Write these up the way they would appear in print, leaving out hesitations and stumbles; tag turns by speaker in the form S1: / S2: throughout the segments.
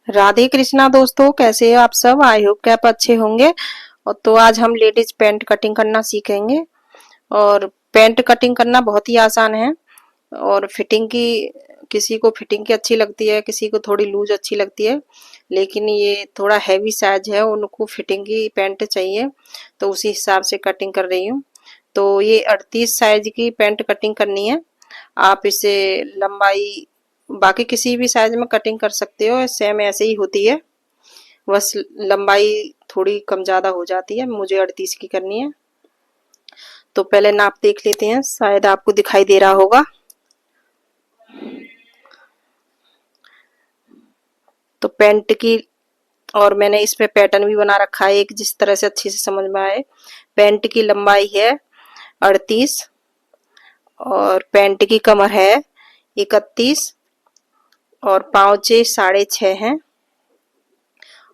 S1: राधे कृष्णा दोस्तों, कैसे हो आप सब। आई होप कि आप अच्छे होंगे। और तो आज हम लेडीज पैंट कटिंग करना सीखेंगे। और पैंट कटिंग करना बहुत ही आसान है। और फिटिंग की, किसी को फिटिंग की अच्छी लगती है, किसी को थोड़ी लूज अच्छी लगती है। लेकिन ये थोड़ा हैवी साइज है, उनको फिटिंग की पैंट चाहिए, तो उसी हिसाब से कटिंग कर रही हूँ। तो ये 38 साइज की पैंट कटिंग करनी है। आप इसे लंबाई बाकी किसी भी साइज में कटिंग कर सकते हो, सेम ऐसे ही होती है। बस लंबाई थोड़ी कम ज्यादा हो जाती है। मुझे 38 की करनी है। तो पहले नाप देख लेते हैं, शायद आपको दिखाई दे रहा होगा। तो पैंट की, और मैंने इस पे पैटर्न भी बना रखा है एक, जिस तरह से अच्छे से समझ में आए। पैंट की लंबाई है 38, और पैंट की कमर है 31, और पाँचे 6.5 हैं।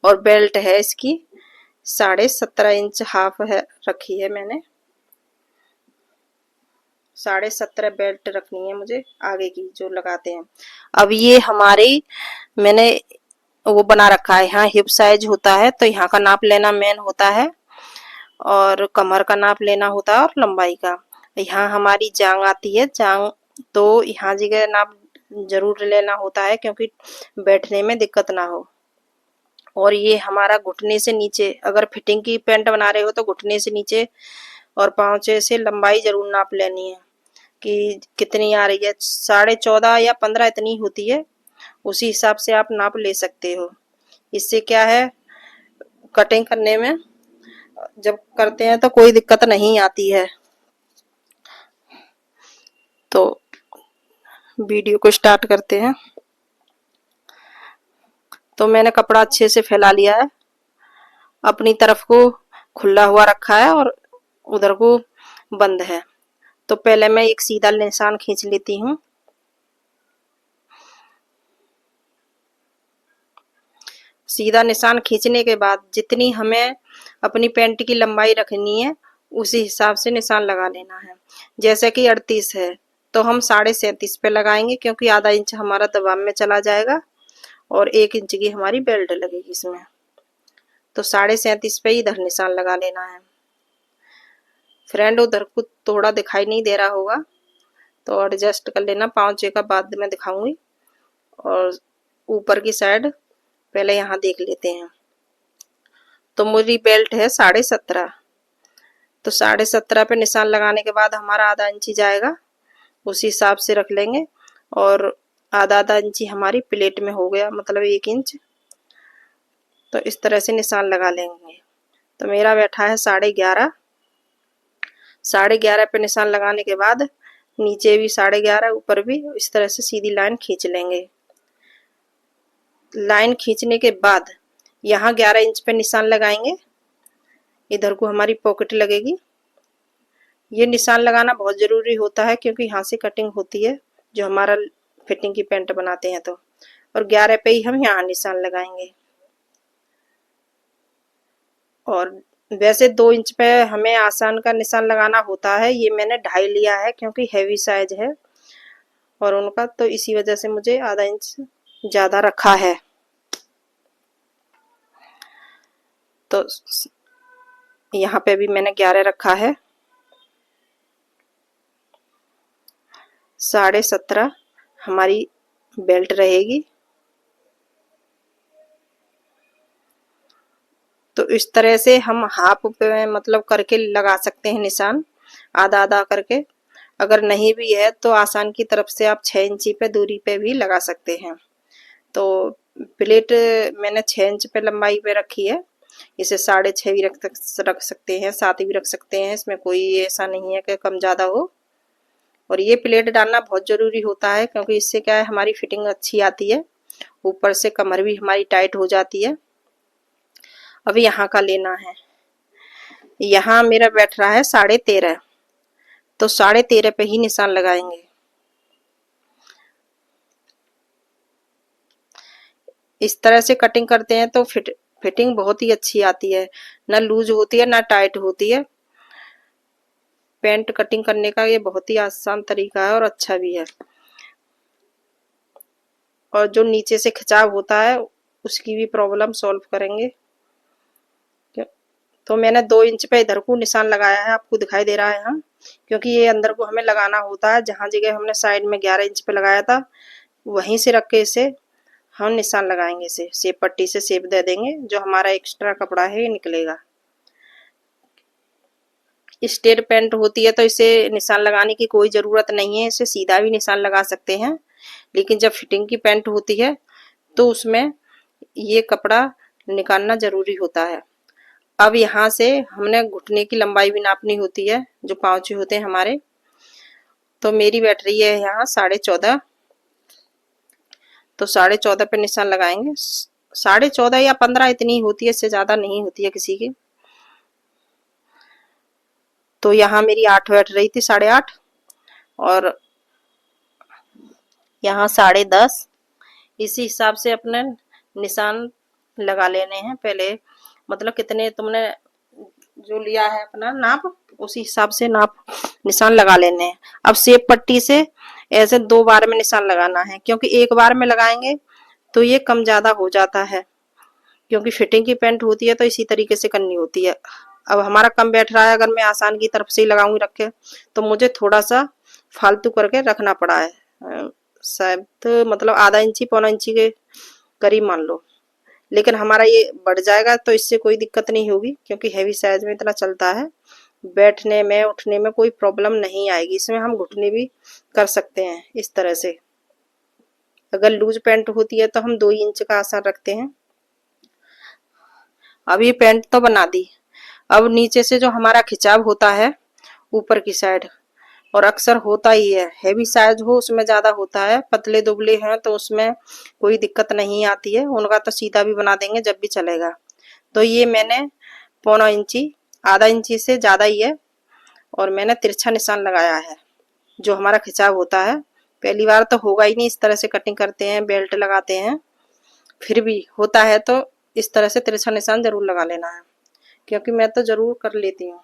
S1: और बेल्ट है इसकी 17.5 इंच हाफ है, रखी है मैंने। 17.5 बेल्ट रखनी है मुझे, आगे की जो लगाते हैं। अब ये हमारी, मैंने वो बना रखा है, यहाँ हिप साइज होता है, तो यहाँ का नाप लेना मेन होता है, और कमर का नाप लेना होता है, और लंबाई का। यहाँ हमारी जांग आती है, जांग, तो यहाँ जगह नाप जरूर लेना होता है, क्योंकि बैठने में दिक्कत ना हो। और ये हमारा घुटने से नीचे, अगर फिटिंग की पैंट बना रहे हो तो घुटने से नीचे और पाँचे से लंबाई जरूर नाप लेनी है कि कितनी आ रही है। 14.5 या 15 इतनी होती है, उसी हिसाब से आप नाप ले सकते हो। इससे क्या है, कटिंग करने में जब करते हैं तो कोई दिक्कत नहीं आती है। तो वीडियो को स्टार्ट करते हैं। तो मैंने कपड़ा अच्छे से फैला लिया है, अपनी तरफ को खुला हुआ रखा है और उधर को बंद है। तो पहले मैं एक सीधा निशान खींच लेती हूँ। सीधा निशान खींचने के बाद जितनी हमें अपनी पैंट की लंबाई रखनी है, उसी हिसाब से निशान लगा लेना है। जैसे कि 38 है, तो हम 37.5 पे लगाएंगे, क्योंकि आधा इंच हमारा दबाव में चला जाएगा, और 1 इंच की हमारी बेल्ट लगेगी इसमें। तो 37.5 पे इधर निशान लगा लेना है। फ्रेंड, उधर को थोड़ा दिखाई नहीं दे रहा होगा, तो एडजस्ट कर लेना, पाँचे का बाद में दिखाऊंगी। और ऊपर की साइड पहले यहाँ देख लेते हैं। तो मेरी बेल्ट है 17.5, तो 17.5 पे निशान लगाने के बाद हमारा आधा इंची जाएगा, उसी हिसाब से रख लेंगे। और आधा आधा इंची हमारी प्लेट में हो गया, मतलब 1 इंच। तो इस तरह से निशान लगा लेंगे। तो मेरा बैठा है 11.5। 11.5 पे निशान लगाने के बाद नीचे भी 11.5, ऊपर भी, इस तरह से सीधी लाइन खींच लेंगे। लाइन खींचने के बाद यहाँ 11 इंच पे निशान लगाएंगे, इधर को हमारी पॉकेट लगेगी। ये निशान लगाना बहुत जरूरी होता है, क्योंकि यहाँ से कटिंग होती है जो हमारा फिटिंग की पैंट बनाते हैं। तो और 11 पे ही हम यहाँ निशान लगाएंगे। और वैसे 2 इंच पे हमें आसान का निशान लगाना होता है, ये मैंने 2.5 लिया है क्योंकि हैवी साइज है और उनका, तो इसी वजह से मुझे आधा इंच ज्यादा रखा है। तो यहाँ पे भी मैंने 11 रखा है। 17.5 हमारी बेल्ट रहेगी। तो इस तरह से हम हाफ पे मतलब करके लगा सकते हैं निशान, आधा आधा करके। अगर नहीं भी है तो आसान की तरफ से आप 6 इंची पे दूरी पे भी लगा सकते हैं। तो प्लेट मैंने 6 इंच पे लंबाई पे रखी है। इसे 6.5 भी रख सकते हैं, 7 भी रख सकते हैं, इसमें कोई ऐसा नहीं है कि कम ज्यादा हो। और ये प्लेट डालना बहुत जरूरी होता है, क्योंकि इससे क्या है, हमारी फिटिंग अच्छी आती है, ऊपर से कमर भी हमारी टाइट हो जाती है। अब यहाँ का लेना है, यहाँ मेरा बैठ रहा है 13.5, तो 13.5 पे ही निशान लगाएंगे। इस तरह से कटिंग करते हैं तो फिटिंग बहुत ही अच्छी आती है, ना लूज होती है ना टाइट होती है। पैंट कटिंग करने का ये बहुत ही आसान तरीका है और अच्छा भी है। और जो नीचे से खिंचाव होता है उसकी भी प्रॉब्लम सॉल्व करेंगे। तो मैंने 2 इंच पे इधर को निशान लगाया है, आपको दिखाई दे रहा है। हाँ, क्योंकि ये अंदर को हमें लगाना होता है, जहाँ जगह हमने साइड में 11 इंच पे लगाया था वहीं से रख के इसे हम निशान लगाएंगे। इसे शेप पट्टी से शेप दे देंगे, जो हमारा एक्स्ट्रा कपड़ा है ये निकलेगा। स्ट्रेट पैंट होती है तो इसे निशान लगाने की कोई ज़रूरत नहीं है, इसे सीधा भी निशान लगा सकते हैं। लेकिन जब फिटिंग की पैंट होती है तो उसमें ये कपड़ा निकालना ज़रूरी होता है। अब यहाँ से हमने घुटने की लंबाई भी नापनी होती है, जो पाँचे होते हैं हमारे। तो मेरी बैठ रही है यहाँ 14.5, तो 14.5 पे निशान लगाएंगे। 14.5 या 15 इतनी होती है, इससे ज़्यादा नहीं होती है किसी की। तो यहाँ मेरी 8 बैठ रही थी, 8.5, और यहाँ 10.5। इसी हिसाब से अपने निशान लगा लेने हैं पहले, मतलब कितने तुमने जो लिया है अपना नाप, उसी हिसाब से नाप निशान लगा लेने हैं। अब शेप पट्टी से ऐसे 2 बार में निशान लगाना है, क्योंकि एक बार में लगाएंगे तो ये कम ज्यादा हो जाता है, क्योंकि फिटिंग की पैंट होती है तो इसी तरीके से करनी होती है। अब हमारा कम बैठ रहा है, अगर मैं आसान की तरफ से ही लगाऊंगी रख के, तो मुझे थोड़ा सा फालतू करके रखना पड़ा है, शायद मतलब आधा इंची पौना इंची के करीब मान लो। लेकिन हमारा ये बढ़ जाएगा तो इससे कोई दिक्कत नहीं होगी, क्योंकि हैवी साइज में इतना चलता है, बैठने में उठने में कोई प्रॉब्लम नहीं आएगी। इसमें हम घुटने भी कर सकते हैं इस तरह से। अगर लूज पैंट होती है तो हम 2 इंच का आसान रखते हैं। अब ये पैंट तो बना दी। अब नीचे से जो हमारा खिंचाव होता है ऊपर की साइड, और अक्सर होता ही है, हैवी साइज हो उसमें ज्यादा होता है, पतले दुबले हैं तो उसमें कोई दिक्कत नहीं आती है, उनका तो सीधा भी बना देंगे जब भी चलेगा। तो ये मैंने पौना इंची, आधा इंची से ज्यादा ही है, और मैंने तिरछा निशान लगाया है। जो हमारा खिंचाव होता है, पहली बार तो होगा ही नहीं, इस तरह से कटिंग करते हैं, बेल्ट लगाते हैं, फिर भी होता है तो इस तरह से तिरछा निशान जरूर लगा लेना है, क्योंकि मैं तो जरूर कर लेती हूँ।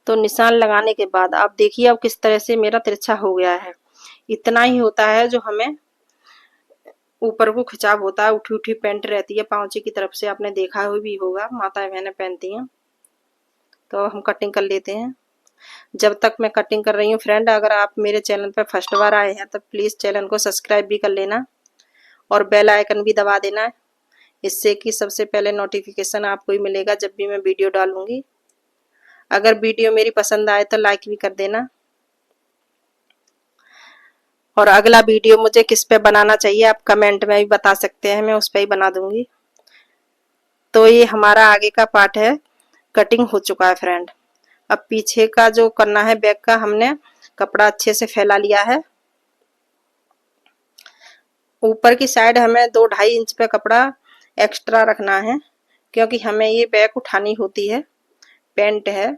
S1: तो निशान लगाने के बाद आप देखिए अब किस तरह से मेरा तिरछा हो गया है। इतना ही होता है जो हमें ऊपर को खिंचाव होता है, उठी उठी पैंट रहती है पाँचे की तरफ से, आपने देखा हुआ भी होगा, माताएं बहनें पहनती हैं। तो हम कटिंग कर लेते हैं। जब तक मैं कटिंग कर रही हूँ फ्रेंड, अगर आप मेरे चैनल पर फर्स्ट बार आए हैं तो प्लीज़ चैनल को सब्सक्राइब भी कर लेना, और बेल आइकन भी दबा देना, इससे कि सबसे पहले नोटिफिकेशन आपको ही मिलेगा जब भी मैं वीडियो डालूंगी। अगर वीडियो मेरी पसंद आए तो लाइक भी कर देना, और अगला वीडियो मुझे किस पे बनाना चाहिए आप कमेंट में भी बता सकते हैं, मैं उस पर ही बना दूंगी। तो ये हमारा आगे का पार्ट है, कटिंग हो चुका है फ्रेंड। अब पीछे का जो करना है बैक का, हमने कपड़ा अच्छे से फैला लिया है। ऊपर की साइड हमें 2-2.5 इंच पे कपड़ा एक्स्ट्रा रखना है, क्योंकि हमें ये बैक उठानी होती है, पैंट है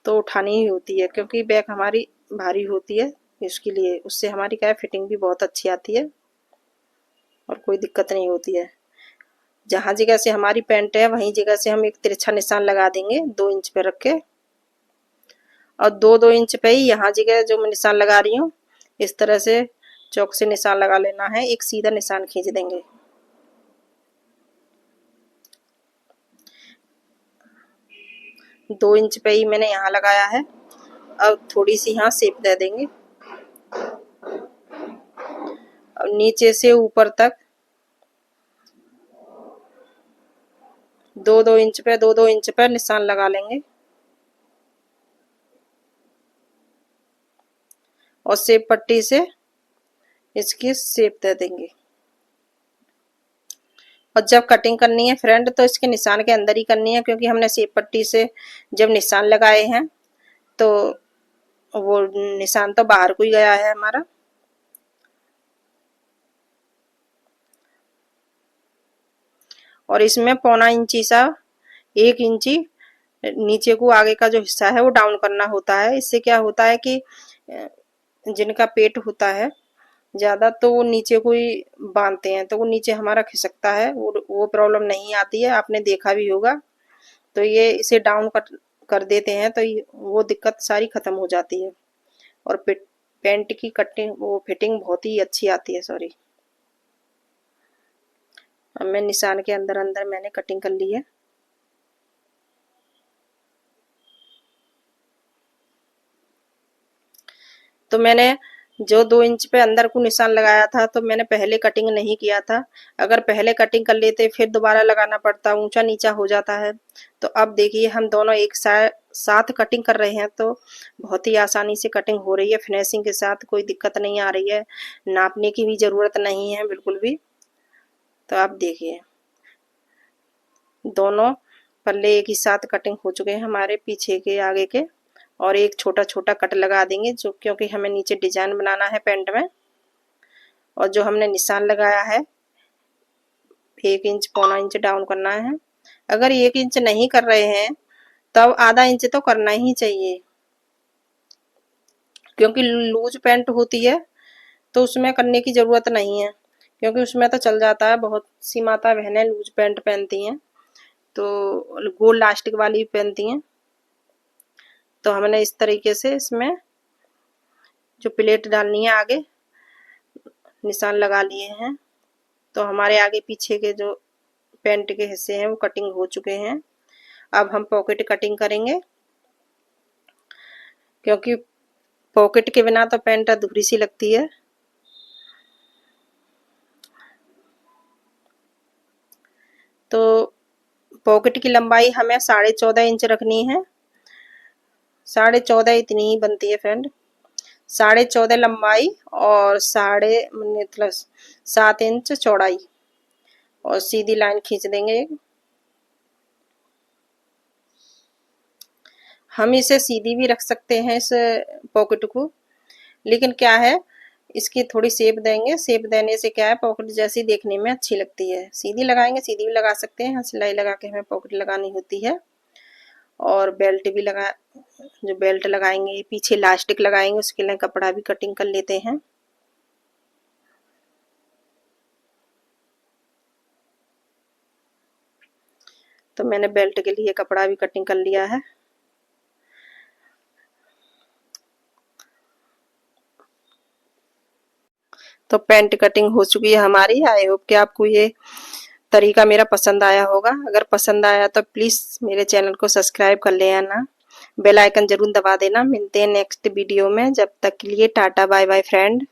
S1: तो उठानी ही होती है, क्योंकि बैक हमारी भारी होती है, इसके लिए उससे हमारी क्या है फिटिंग भी बहुत अच्छी आती है और कोई दिक्कत नहीं होती है। जहाँ जगह से हमारी पैंट है वहीं जगह से हम एक तिरछा निशान लगा देंगे 2 इंच पे रख के, और 2-2 इंच पे ही यहाँ जगह जो मैं निशान लगा रही हूँ इस तरह से चौक से निशान लगा लेना है, एक सीधा निशान खींच देंगे। दो इंच पे ही मैंने यहाँ लगाया है। अब थोड़ी सी यहाँ शेप दे देंगे, और नीचे से ऊपर तक 2-2 इंच पे 2-2 इंच पे निशान लगा लेंगे, और शेप पट्टी से इसकी शेप दे देंगे। और जब कटिंग करनी है फ्रेंड तो इसके निशान के अंदर ही करनी है, क्योंकि हमने शेप पट्टी से जब निशान लगाए हैं तो वो निशान तो बाहर को ही गया है हमारा। और इसमें पौना इंची सा 1 इंची नीचे को आगे का जो हिस्सा है वो डाउन करना होता है। इससे क्या होता है कि जिनका पेट होता है ज्यादा तो वो नीचे को ही बांधते हैं, तो वो नीचे हमारा खिसकता है, वो प्रॉब्लम नहीं आती है, आपने देखा भी होगा। तो ये इसे डाउन कर देते हैं तो वो दिक्कत सारी खत्म हो जाती है, और पैंट की कटिंग वो फिटिंग बहुत ही अच्छी आती है। सॉरी। अब मैं निशान के अंदर अंदर मैंने कटिंग कर ली है। तो मैंने जो 2 इंच पे अंदर को निशान लगाया था तो मैंने पहले कटिंग नहीं किया था। अगर पहले कटिंग कर लेते फिर दोबारा लगाना पड़ता, ऊंचा नीचा हो जाता है। तो अब देखिए हम दोनों एक साथ कटिंग कर रहे हैं तो बहुत ही आसानी से कटिंग हो रही है, फिनिशिंग के साथ कोई दिक्कत नहीं आ रही है, नापने की भी ज़रूरत नहीं है बिल्कुल भी। तो आप देखिए दोनों पल्ले एक ही साथ कटिंग हो चुके हैं हमारे, पीछे के आगे के। और एक छोटा छोटा कट लगा देंगे जो, क्योंकि हमें नीचे डिजाइन बनाना है पैंट में। और जो हमने निशान लगाया है 1 इंच पौना इंच डाउन करना है। अगर 1 इंच नहीं कर रहे हैं तब आधा इंच तो करना ही चाहिए, क्योंकि लूज पैंट होती है तो उसमें करने की ज़रूरत नहीं है, क्योंकि उसमें तो चल जाता है। बहुत सी माता बहनें लूज पैंट पहनती हैं, तो गोल लास्टिक वाली पहनती हैं। तो हमने इस तरीके से इसमें जो प्लेट डालनी है आगे निशान लगा लिए हैं। तो हमारे आगे पीछे के जो पैंट के हिस्से हैं वो कटिंग हो चुके हैं। अब हम पॉकेट कटिंग करेंगे, क्योंकि पॉकेट के बिना तो पैंट अधूरी सी लगती है। तो पॉकेट की लंबाई हमें 14.5 इंच रखनी है। 14.5 इतनी ही बनती है फ्रेंड। 14.5 लंबाई और मतलब 7 इंच चौड़ाई, और सीधी लाइन खींच देंगे। हम इसे सीधी भी रख सकते हैं इस पॉकेट को, लेकिन क्या है इसकी थोड़ी शेप देंगे। शेप देने से क्या है पॉकेट जैसी देखने में अच्छी लगती है। सीधी लगाएंगे, सीधी भी लगा सकते हैं, सिलाई लगा के हमें पॉकेट लगानी होती है। और बेल्ट भी लगा, जो बेल्ट लगाएंगे पीछे इलास्टिक लगाएंगे, उसके लिए कपड़ा भी कटिंग कर लेते हैं। तो मैंने बेल्ट के लिए कपड़ा भी कटिंग कर लिया है। तो पैंट कटिंग हो चुकी है हमारी। आई होप कि आपको ये तरीका मेरा पसंद आया होगा। अगर पसंद आया तो प्लीज़ मेरे चैनल को सब्सक्राइब कर लेना, बेल आइकन जरूर दबा देना। मिलते हैं नेक्स्ट वीडियो में, जब तक के लिए टाटा बाय बाय फ्रेंड।